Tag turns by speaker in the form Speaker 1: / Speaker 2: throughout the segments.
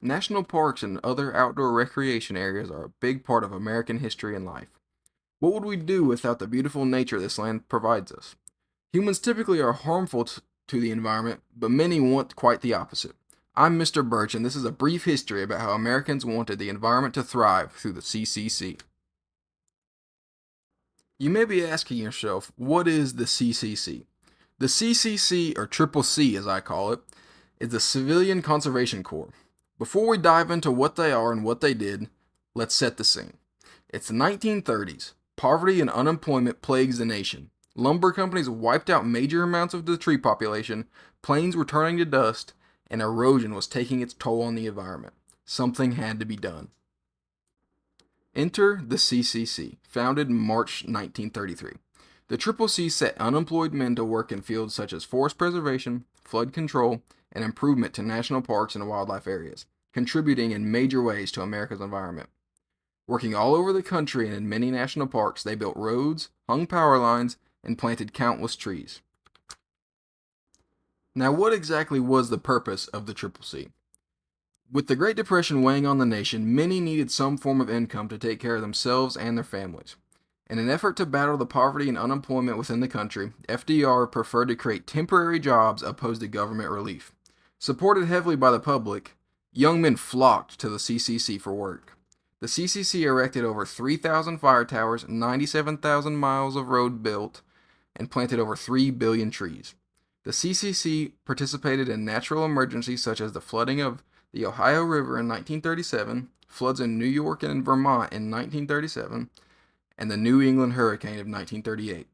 Speaker 1: National parks and other outdoor recreation areas are a big part of American history and life. What would we do without the beautiful nature this land provides us? Humans typically are harmful to the environment, but many want quite the opposite. I'm Mr. Birch, and this is a brief history about how Americans wanted the environment to thrive through the CCC. You may be asking yourself, what is the CCC? The CCC, or Triple C as I call it, is the Civilian Conservation Corps. Before we dive into what they are and what they did, let's set the scene. It's the 1930s. Poverty and unemployment plagues the nation. Lumber companies wiped out major amounts of the tree population, plains were turning to dust, and erosion was taking its toll on the environment. Something had to be done. Enter the CCC, founded March 1933. The Triple C set unemployed men to work in fields such as forest preservation, flood control, and improvement to national parks and wildlife areas, contributing in major ways to America's environment. Working all over the country and in many national parks, they built roads, hung power lines, and planted countless trees. Now, what exactly was the purpose of the Triple C? With the Great Depression weighing on the nation, many needed some form of income to take care of themselves and their families. In an effort to battle the poverty and unemployment within the country, FDR preferred to create temporary jobs opposed to government relief. Supported heavily by the public, young men flocked to the CCC for work. The CCC erected over 3,000 fire towers, 97,000 miles of road built, and planted over 3 billion trees. The CCC participated in natural emergencies such as the flooding of the Ohio River in 1937, floods in New York and Vermont in 1937, and the New England hurricane of 1938.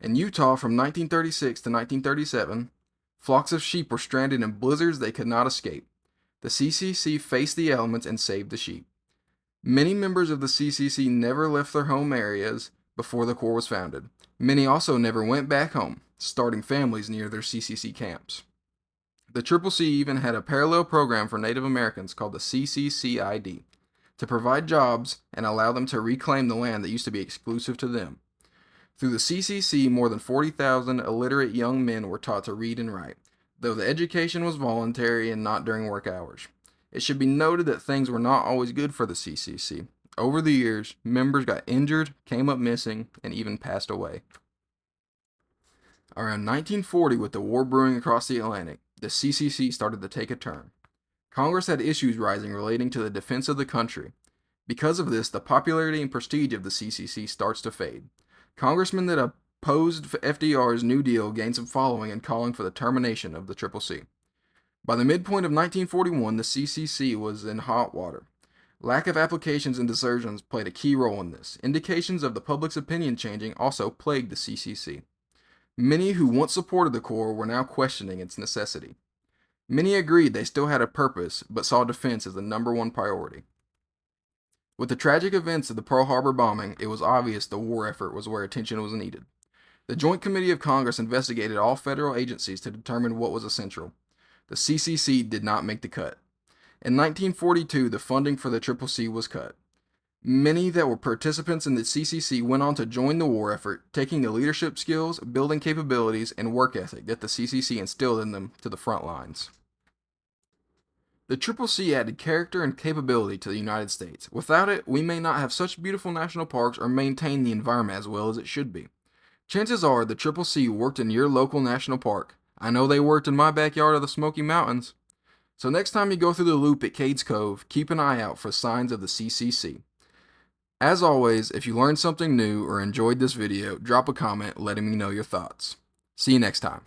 Speaker 1: In Utah from 1936 to 1937, flocks of sheep were stranded in blizzards they could not escape. The CCC faced the elements and saved the sheep. Many members of the CCC never left their home areas before the Corps was founded. Many also never went back home, starting families near their CCC camps. The Triple C even had a parallel program for Native Americans called the CCCID to provide jobs and allow them to reclaim the land that used to be exclusive to them. Through the CCC, more than 40,000 illiterate young men were taught to read and write, though the education was voluntary and not during work hours. It should be noted that things were not always good for the CCC. Over the years, members got injured, came up missing, and even passed away. Around 1940, with the war brewing across the Atlantic, the CCC started to take a turn. Congress had issues rising relating to the defense of the country. Because of this, the popularity and prestige of the CCC starts to fade. Congressmen that opposed FDR's New Deal gained some following in calling for the termination of the Triple C. By the midpoint of 1941, the CCC was in hot water. Lack of applications and desertions played a key role in this. Indications of the public's opinion changing also plagued the CCC. Many who once supported the Corps were now questioning its necessity. Many agreed they still had a purpose, but saw defense as the number one priority. With the tragic events of the Pearl Harbor bombing, it was obvious the war effort was where attention was needed. The Joint Committee of Congress investigated all federal agencies to determine what was essential. The CCC did not make the cut. In 1942, the funding for the Triple C was cut. Many that were participants in the CCC went on to join the war effort, taking the leadership skills, building capabilities, and work ethic that the CCC instilled in them to the front lines. The Triple C added character and capability to the United States. Without it, we may not have such beautiful national parks or maintain the environment as well as it should be. Chances are the Triple C worked in your local national park. I know they worked in my backyard of the Smoky Mountains. So next time you go through the loop at Cades Cove, keep an eye out for signs of the CCC. As always, if you learned something new or enjoyed this video, drop a comment letting me know your thoughts. See you next time.